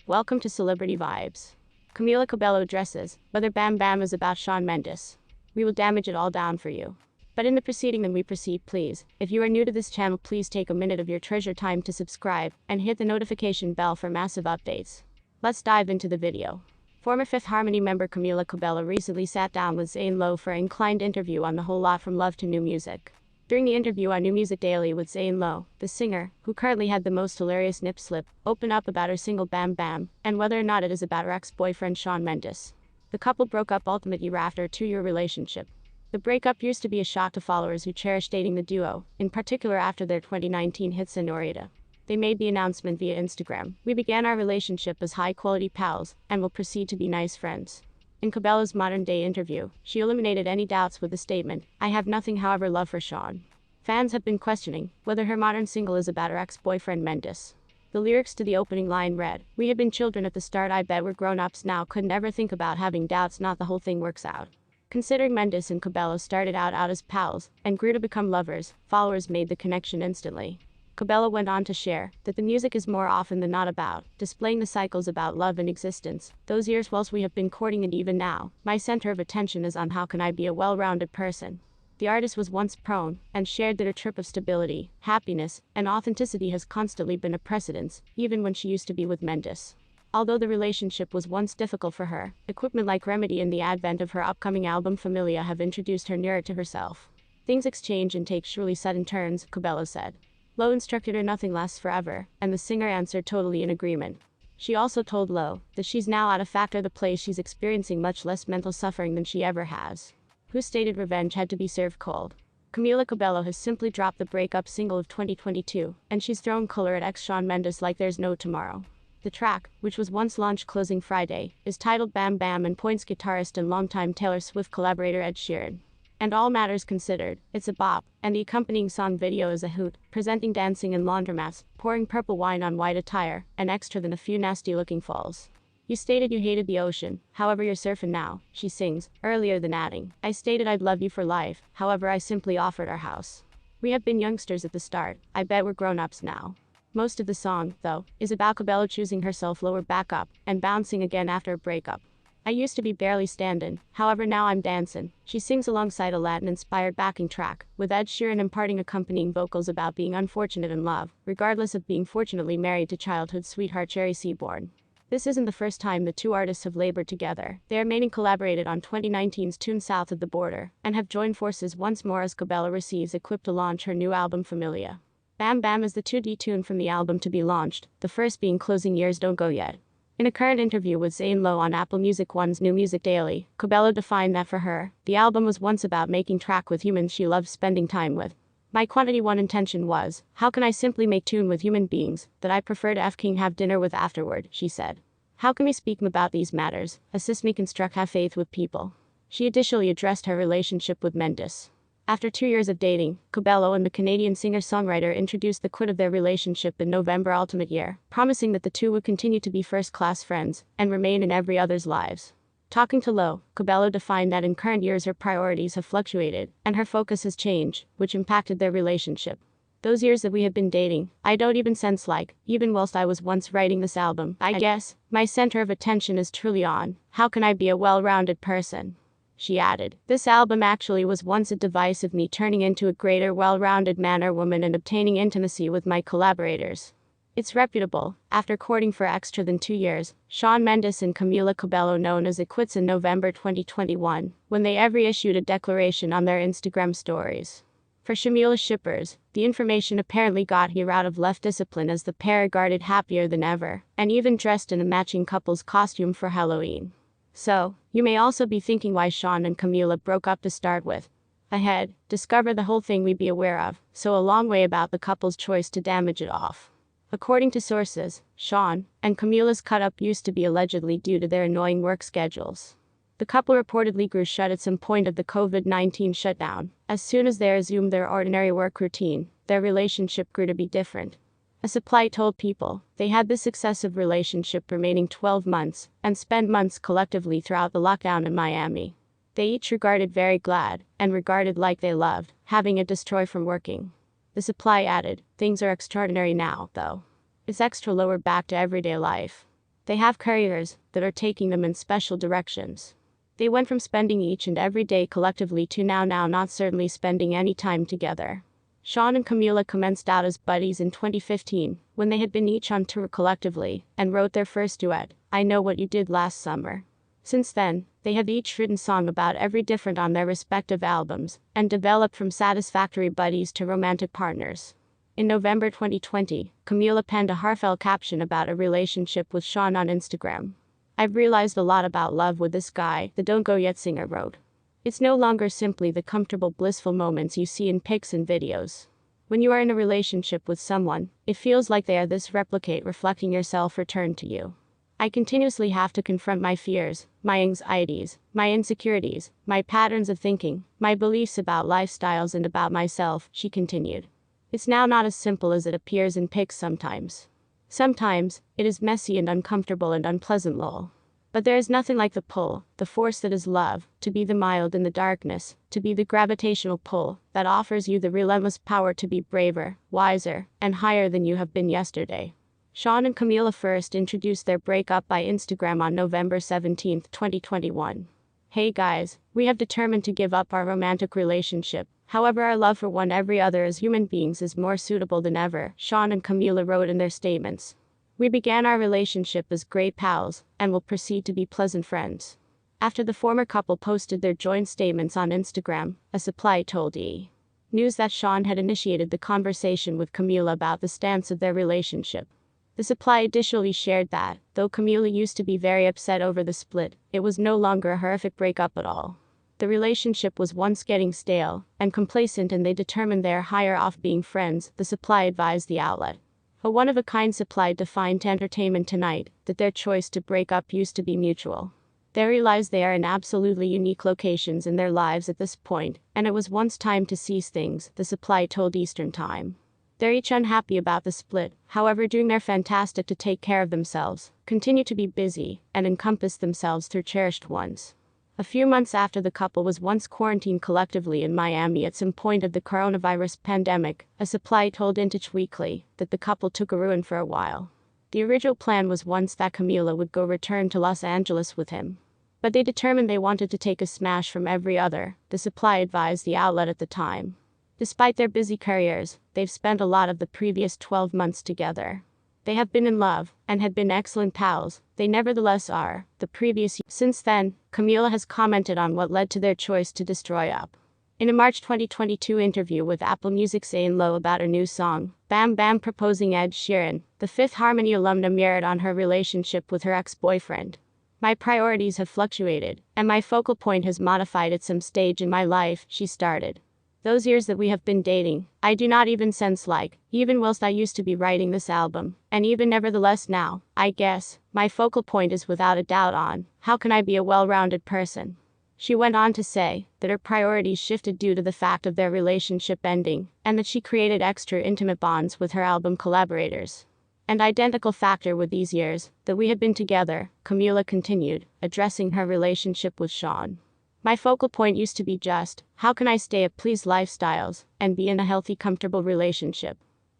Welcome to Celebrity Vibes. Camila Cabello dresses, whether Bam Bam is about Shawn Mendes. We will damage it all down for you. But in the proceeding then we proceed, please. If you are new to this channel, please take a minute of your treasure time to subscribe and hit the notification bell for massive updates. Let's dive into the video. Former Fifth Harmony member Camila Cabello recently sat down with Theyve for an inclined interview on the whole lot from love to new music. During the interview on New Music Daily with Theyve, the singer, who currently had the most hilarious nip slip, opened up about her single Bam Bam, and whether or not it is about her ex-boyfriend Shawn Mendes. The couple broke up ultimately after a 2-year relationship. The breakup used to be a shock to followers who cherished dating the duo, in particular after their 2019 hit Senorita. They made the announcement via Instagram. "We began our relationship as high-quality pals, and will proceed to be nice friends." In Cabello's modern-day interview, she eliminated any doubts with the statement, "I have nothing however love for Shawn." Fans have been questioning whether her modern single is about her ex-boyfriend Mendes. The lyrics to the opening line read, "We had been children at the start, I bet we're grown-ups now, couldn't ever think about having doubts, not the whole thing works out." Considering Mendes and Cabello started out as pals and grew to become lovers, followers made the connection instantly. Cabello went on to share that the music is more often than not about displaying the cycles about love and existence. "Those years whilst we have been courting and even now, my center of attention is on how can I be a well-rounded person." The artist was once prone and shared that her trip of stability, happiness, and authenticity has constantly been a precedence, even when she used to be with Mendes. Although the relationship was once difficult for her, equipment like Remedy and the advent of her upcoming album Familia have introduced her nearer to herself. "Things exchange and take surely sudden turns," Cabello said. Lowe instructed her nothing lasts forever, and the singer answered totally in agreement. She also told Lowe that she's now out of factor the place she's experiencing much less mental suffering than she ever has. Who stated revenge had to be served cold. Camila Cabello has simply dropped the breakup single of 2022, and she's thrown color at ex-Shawn Mendes like there's no tomorrow. The track, which was once launched closing Friday, is titled Bam Bam and points guitarist and longtime Taylor Swift collaborator Ed Sheeran. And all matters considered, it's a bop, and the accompanying song video is a hoot, presenting dancing in laundromats, pouring purple wine on white attire, and extra than a few nasty-looking falls. "You stated you hated the ocean, however you're surfing now," she sings, earlier than adding, "I stated I'd love you for life, however I simply offered our house. We have been youngsters at the start, I bet we're grown-ups now." Most of the song, though, is about Cabello choosing herself lower back up, and bouncing again after a breakup. "I used to be barely standing, however now I'm dancing," she sings alongside a Latin-inspired backing track, with Ed Sheeran imparting accompanying vocals about being unfortunate in love, regardless of being fortunately married to childhood sweetheart Cherry Seaborn. This isn't the first time the two artists have labored together. They are mainly collaborated on 2019's tune South of the Border, and have joined forces once more as Cabello receives equipped to launch her new album Familia. Bam Bam is the 2D tune from the album to be launched, the first being Closing Years Don't Go Yet. In a current interview with Theyve on Apple Music One's New Music Daily, Cabello defined that for her, the album was once about making track with humans she loves spending time with. "My quantity one intention was, how can I simply make tune with human beings, that I prefer to f-king have dinner with afterward," she said. "How can we speak about these matters, assist me construct have faith with people." She additionally addressed her relationship with Mendes. After 2 years of dating, Cabello and the Canadian singer-songwriter introduced the quid of their relationship in November ultimate year, promising that the two would continue to be first-class friends and remain in every other's lives. Talking to Lowe, Cabello defined that in current years her priorities have fluctuated, and her focus has changed, which impacted their relationship. "Those years that we have been dating, I don't even sense like, even whilst I was once writing this album, I guess, my center of attention is truly on, how can I be a well-rounded person?" She added, "This album actually was once a device of me turning into a greater well-rounded man or woman and obtaining intimacy with my collaborators. It's reputable." After courting for extra than 2 years, Shawn Mendes and Camila Cabello known as the Quits in November 2021, when they every issued a declaration on their Instagram stories. For Shamila shippers, the information apparently got here out of left discipline as the pair regarded happier than ever, and even dressed in a matching couple's costume for Halloween. So, you may also be thinking why Shawn and Camila broke up to start with. Ahead, discover the whole thing we be aware of, so a long way about the couple's choice to damage it off. According to sources, Shawn and Camila's cut-up used to be allegedly due to their annoying work schedules. The couple reportedly grew shut at some point of the COVID-19 shutdown. As soon as they resumed their ordinary work routine, their relationship grew to be different. A supply told People they had this successive relationship remaining 12 months, and spent months collectively throughout the lockdown in Miami. They each regarded very glad, and regarded like they loved, having it destroy from working. The supply added, "Things are extraordinary now, though. It's extra lower back to everyday life. They have careers that are taking them in special directions. They went from spending each and every day collectively to now not certainly spending any time together. Shawn and Camila commenced out as buddies in 2015, when they had been each on tour collectively, and wrote their first duet, I Know What You Did Last Summer. Since then, they have each written song about every different on their respective albums, and developed from satisfactory buddies to romantic partners. In November 2020, Camila penned a heartfelt caption about a relationship with Shawn on Instagram. I've realized a lot about love with this guy, the Don't Go Yet singer wrote. It's no longer simply the comfortable, blissful moments you see in pics and videos. When you are in a relationship with someone, it feels like they are this replicate reflecting yourself returned to you. I continuously have to confront my fears, my anxieties, my insecurities, my patterns of thinking, my beliefs about lifestyles and about myself, she continued. It's now not as simple as it appears in pics sometimes. Sometimes, it is messy and uncomfortable and unpleasant lol. But there is nothing like the pull, the force that is love, to be the mild in the darkness, to be the gravitational pull that offers you the relentless power to be braver, wiser, and higher than you have been yesterday. Shawn and Camila first introduced their breakup by Instagram on November 17, 2021. Hey guys, we have determined to give up our romantic relationship. However, our love for one every other as human beings is more suitable than ever, Shawn and Camila wrote in their statements. We began our relationship as great pals, and will proceed to be pleasant friends. After the former couple posted their joint statements on Instagram, a supply told E! News that Shawn had initiated the conversation with Camila about the stance of their relationship. The supply additionally shared that, though Camila used to be very upset over the split, it was no longer a horrific breakup at all. The relationship was once getting stale and complacent, and they determined they are higher off being friends, the supply advised the outlet. A one-of-a-kind supply defined to Entertainment Tonight that their choice to break up used to be mutual. They realized they are in absolutely unique locations in their lives at this point, and it was once time to cease things, the supply told Eastern Time. They're each unhappy about the split, however doing their fantastic to take care of themselves, continue to be busy, and encompass themselves through cherished ones. A few months after the couple was once quarantined collectively in Miami at some point of the coronavirus pandemic, a supply told Vintage Weekly that the couple took a ruin for a while. The original plan was once that Camila would go return to Los Angeles with him. But they determined they wanted to take a smash from every other, the supply advised the outlet at the time. Despite their busy careers, they've spent a lot of the previous 12 months together. They have been in love, and had been excellent pals, they nevertheless are, the previous year. Since then, Camila has commented on what led to their choice to destroy up. In a March 2022 interview with Apple Music saying low about her new song, Bam Bam proposing Ed Sheeran, the Fifth Harmony alumna mirrored on her relationship with her ex-boyfriend. My priorities have fluctuated, and my focal point has modified at some stage in my life, she started. Those years that we have been dating, I do not even sense like, even whilst I used to be writing this album, and even nevertheless now, I guess, my focal point is without a doubt on, how can I be a well-rounded person? She went on to say that her priorities shifted due to the fact of their relationship ending, and that she created extra intimate bonds with her album collaborators. An identical factor with these years that we had been together, Camila continued, addressing her relationship with Shawn. My focal point used to be just, how can I stay at pleased lifestyles, and be in a healthy, comfortable relationship?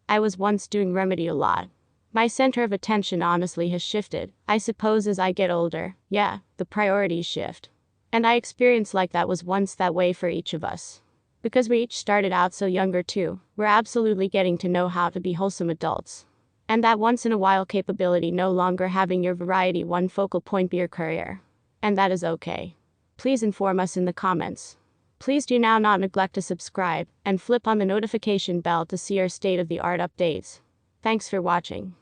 I was once doing remedy a lot. My center of attention honestly has shifted, I suppose as I get older, yeah, the priorities shift. And I experience like that was once that way for each of us. Because we each started out so younger too, we're absolutely getting to know how to be wholesome adults. And that once in a while capability no longer having your variety one focal point be your career. And that is okay. Please inform us in the comments. Please do now not neglect to subscribe, and flip on the notification bell to see our state-of-the-art updates. Thanks for watching.